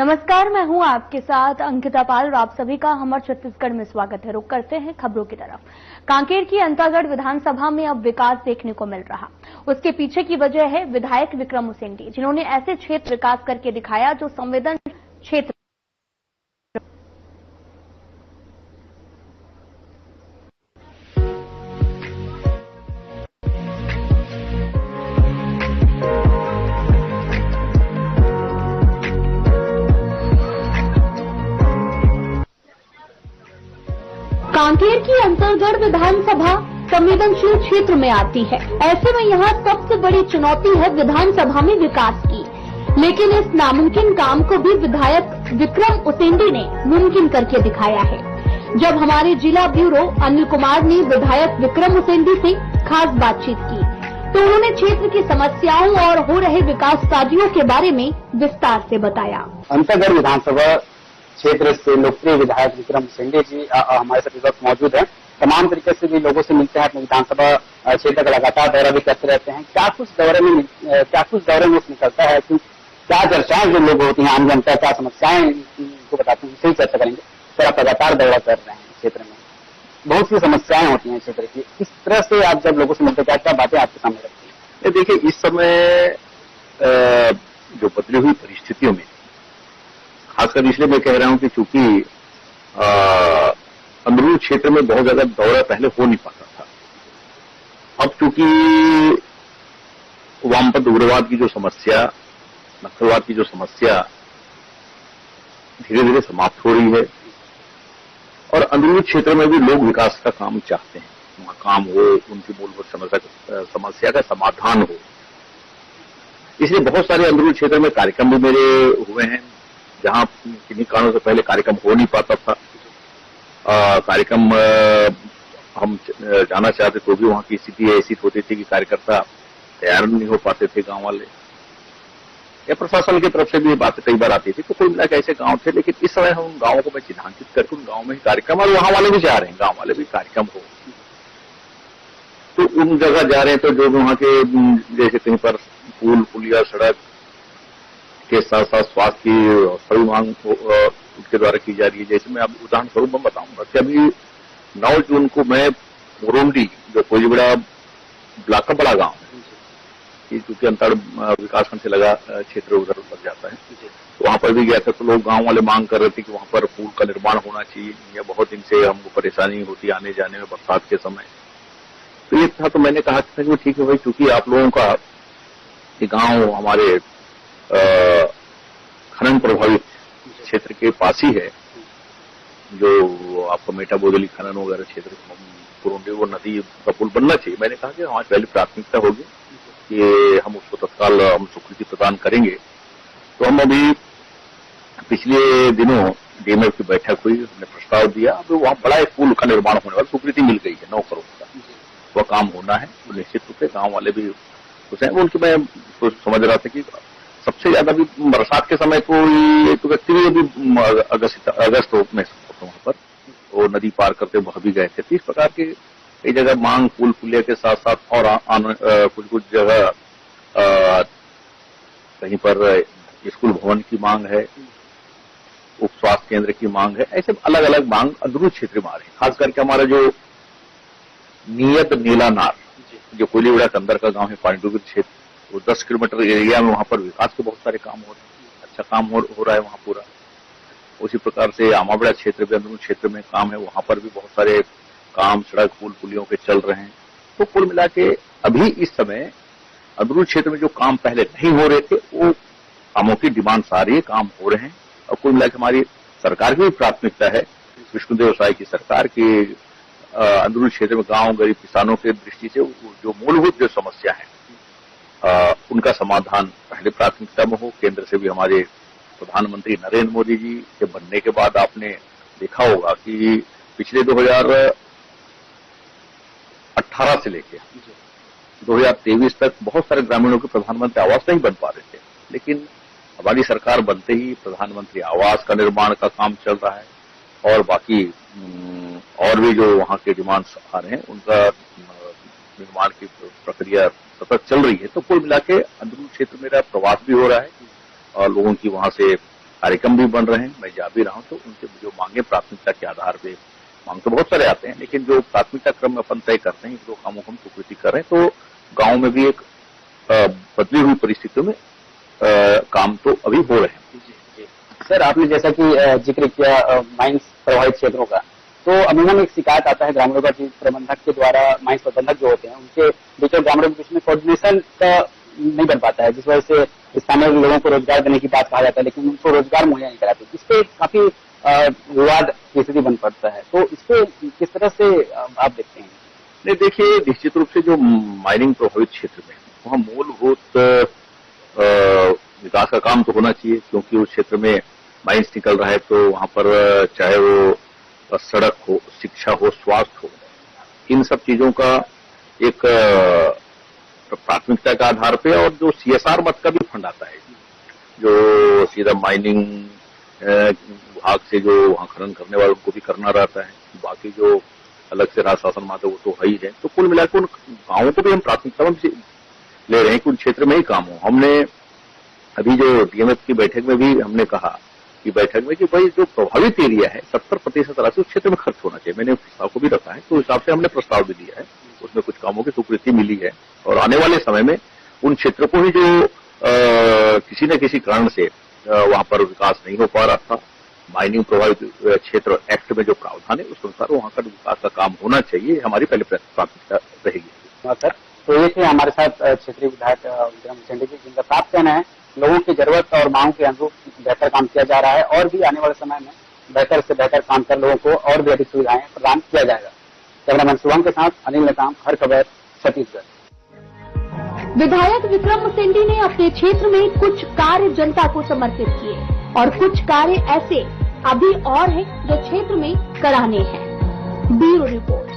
नमस्कार, मैं हूं आपके साथ अंकिता पाल और आप सभी का हमर छत्तीसगढ़ में स्वागत है। रुक करते हैं खबरों की तरफ। कांकेर की अंतागढ़ विधानसभा में अब विकास देखने को मिल रहा। उसके पीछे की वजह है विधायक विक्रम उसेंडी, जिन्होंने ऐसे क्षेत्र विकास करके दिखाया जो संवेदनशील क्षेत्र। कांकेर की अंतागढ़ विधानसभा संवेदनशील क्षेत्र में आती है। ऐसे में यहाँ सबसे बड़ी चुनौती है विधानसभा में विकास की। लेकिन इस नामुमकिन काम को भी विधायक विक्रम उसेंडी ने मुमकिन करके दिखाया है। जब हमारे जिला ब्यूरो अनिल कुमार ने विधायक विक्रम उसेंडी से खास बातचीत की, तो उन्होंने क्षेत्र की समस्याओं और हो रहे विकास कार्यों के बारे में विस्तार से बताया। अंतागढ़ विधानसभा क्षेत्र से लोकप्रिय विधायक विक्रम उसेंडी जी हमारे साथ इस वक्त मौजूद हैं। तमाम तरीके से भी लोगों से मिलते हैं, अपने विधानसभा क्षेत्र का लगातार दौरा भी करते रहते हैं। क्या कुछ दौरे में निकलता है कि क्या चर्चाएं जो लोग होती हैं, आम जनता क्या समस्याएं उनको बताते हैं, इसी चर्चा करेंगे। सर, आप लगातार दौरा कर रहे हैं क्षेत्र में, बहुत सी समस्याएं होती हैं क्षेत्र की। इस तरह से आप जब लोगों से मिलते हैं, क्या बातें आपके सामने रखती हैं? देखिए, इस समय जो बदली हुई परिस्थितियों में, खासकर इसलिए मैं कह रहा हूं कि चूंकि अंदरूनी क्षेत्र में बहुत ज्यादा दौरा पहले हो नहीं पाता था। अब चूंकि वामपंथ उग्रवाद की जो समस्या, नक्सलवाद की जो समस्या धीरे धीरे समाप्त हो रही है और अंदरूनी क्षेत्र में भी लोग विकास का काम चाहते हैं, वहां काम हो, उनकी मूलभूत समस्या का समाधान हो। इसलिए बहुत सारे अंदरूनी क्षेत्र में कार्यक्रम भी मेरे हुए हैं, जहां किन्हीं कारणों से पहले कार्यक्रम हो नहीं पाता था। कार्यक्रम हम जाना चाहते तो भी वहां की स्थिति ऐसी होती थी कि कार्यकर्ता तैयार नहीं हो पाते थे, गांव वाले या प्रशासन की तरफ से भी बातें कई बार आती थी। तो कोई मिला के ऐसे गांव थे, लेकिन इस समय हम उन गांवों को मैं चिन्हांकित करके उन गांवों में ही कार्यक्रम, और वहां वाले भी जा रहे हैं, गांव वाले भी कार्यक्रम हो, तो उन जगह जा रहे हैं। तो जो वहां के जैसे कहीं पर पुल पुलिया सड़क के साथ साथ स्वास्थ्य की सभी मांग उनके द्वारा की जा रही है। जैसे मैं अब उदाहरण स्वरूप में बताऊंगा कि अभी 9 जून को मैं मुरुंडी, जो कोईलीबड़ा ब्लॉक का बड़ा गांव है, क्योंकि अंतर्गढ़ विकासखंड से लगा क्षेत्र उधर लग जाता है, तो वहां पर भी गया था। तो लोग गांव वाले मांग कर रहे थे कि वहां पर पुल का निर्माण होना चाहिए, या बहुत दिन से हमको परेशानी होती आने जाने में बरसात के समय। तो ये था, तो मैंने कहा कि ठीक है भाई, चूंकि आप लोगों का ये गांव हमारे खनन प्रभावित क्षेत्र के पास ही है, जो आपका मेटा बोदली खनन वगैरह क्षेत्र पुरुंडी, वो नदी का पुल बनना चाहिए। मैंने कहा कि हमारी पहली प्राथमिकता होगी कि हम उसको तत्काल हम स्वीकृति प्रदान करेंगे। तो हम अभी पिछले दिनों डीएमएफ की बैठक हुई, हमने प्रस्ताव दिया। अब वहां बड़ा एक पुल का निर्माण होने वाला, स्वीकृति मिल गई है 9 करोड़ का, वह काम होना है। तो निश्चित रूप से गांव वाले भी खुश हैं। उनकी मैं समझ रहा था कि सबसे ज्यादा भी बरसात के समय तो ये तो व्यक्ति भी अभी अगस्त में वहां पर वो नदी पार करते वह भी गए थे। तो इस प्रकार के कई जगह मांग पुल पुलिया के साथ साथ और कुछ जगह कहीं पर स्कूल भवन की मांग है, उप स्वास्थ्य केंद्र की मांग है। ऐसे अलग अलग मांग अंदरूनी क्षेत्र में आ रही है। खास करके हमारा जो नियत नीलानार, जो कोईलीबड़ा के अंदर का गांव है, पानीडुबरी क्षेत्र, वो 10 किलोमीटर एरिया में वहां पर विकास के बहुत सारे काम हो रहे हैं, अच्छा काम हो रहा है वहां पूरा। उसी प्रकार से आमाबड़ा क्षेत्र में, अंदरूनी क्षेत्र में काम है, वहां पर भी बहुत सारे काम, सड़क पुल पुलियों के चल रहे हैं। तो कुल मिला के अभी इस समय अंदरूनी क्षेत्र में जो काम पहले नहीं हो रहे थे, वो कामों की डिमांड्स आ रही है, काम हो रहे हैं। और कुल मिला के हमारी सरकार की भी प्राथमिकता है, विष्णुदेव साय की सरकार की, अंदरूनी क्षेत्र में गांव गरीब किसानों के दृष्टि से जो मूलभूत जो समस्या है उनका समाधान पहले प्राथमिकता में हो। केंद्र से भी हमारे प्रधानमंत्री नरेंद्र मोदी जी के बनने के बाद आपने देखा होगा कि पिछले 2018 से लेकर 2023 तक बहुत सारे ग्रामीणों के प्रधानमंत्री आवास नहीं बन पा रहे थे, लेकिन हमारी सरकार बनते ही प्रधानमंत्री आवास का निर्माण का काम चल रहा है, और बाकी और भी जो वहां के डिमांड्स आ रहे हैं उनका निर्माण की प्रक्रिया सतत चल रही है। तो कुल मिला के अंदरूनी क्षेत्र मेरा प्रवास भी हो रहा है और लोगों की वहां से कार्यक्रम भी बन रहे हैं, मैं जा भी रहा हूं, तो उनसे जो मांगे प्राथमिकता के आधार पे, मांग तो बहुत सारे आते हैं, लेकिन जो प्राथमिकता क्रम अपन तय करते हैं, जो कामों को हम स्वीकृति कर रहे हैं, तो गांव में भी एक बदली हुई परिस्थितियों में काम तो अभी हो रहे हैं। सर, आपने जैसा कि जिक्र किया माइंस प्रभावित क्षेत्रों का, तो अमूमन एक शिकायत आता है ग्रामीणों का, प्रबंधक के द्वारा माइंस प्रबंधक जो होते हैं उनके बीच और ग्रामीणों के बीच में कोऑर्डिनेशन का नहीं बन पाता है, जिस वजह से स्थानीय लोगों को रोजगार देने की बात कहा जाता है, लेकिन उनको रोजगार मुहैया नहीं कराते। इस पे काफी विवाद की स्थिति बन पड़ता है, तो इसको किस तरह से आप देखते हैं? नहीं, देखिए, निश्चित रूप से जो माइनिंग प्रभावित क्षेत्र में वहाँ मूलभूत विकास का काम तो होना चाहिए, क्योंकि उस क्षेत्र में माइंस निकल रहा है, तो वहां पर चाहे वो सड़क हो, शिक्षा हो, स्वास्थ्य हो, इन सब चीजों का एक प्राथमिकता के आधार पे, और जो CSR मत का भी फंड आता है, जो सीधा माइनिंग विभाग से जो वहां खनन करने वाले उनको भी करना रहता है, बाकी जो अलग से राज्य शासन माते वो तो है ही है। तो कुल मिलाकर उन गांवों को भी हम प्राथमिकता में ले रहे हैं कि उन क्षेत्र में ही काम हो। हमने अभी जो DMF की बैठक में भी हमने कहा कि बैठक में कि भाई जो प्रभावित एरिया है 70% राशि उस क्षेत्र में खर्च होना चाहिए। मैंने प्रस्ताव को भी रखा है, तो उस हिसाब से हमने प्रस्ताव भी दिया है, उसमें कुछ कामों की स्वीकृति मिली है, और आने वाले समय में उन क्षेत्रों को ही जो किसी न किसी कारण से वहां पर विकास नहीं हो पा रहा था, माइनिंग प्रभावित क्षेत्र एक्ट में जो प्रावधान है उस अनुसार वहां का विकास का काम होना चाहिए, हमारी पहले प्राथमिकता रहेगी। सर, तो ये थे हमारे साथ क्षेत्रीय विधायक विक्रम मुसेंडी जी, जिनका साफ कहना है लोगों की जरूरत और मांग के अनुरूप बेहतर काम किया जा रहा है, और भी आने वाले समय में बेहतर से बेहतर काम कर लोगों को और भी अधिक सुविधाएं प्रदान किया जाएगा। कैमरामैन शुभम के साथ अनिल नेताम, हर खबर, छत्तीसगढ़। विधायक विक्रम मुसेंडी ने अपने क्षेत्र में कुछ कार्य जनता को समर्पित किए, और कुछ कार्य ऐसे अभी और हैं जो क्षेत्र में कराने हैं। Bureau report.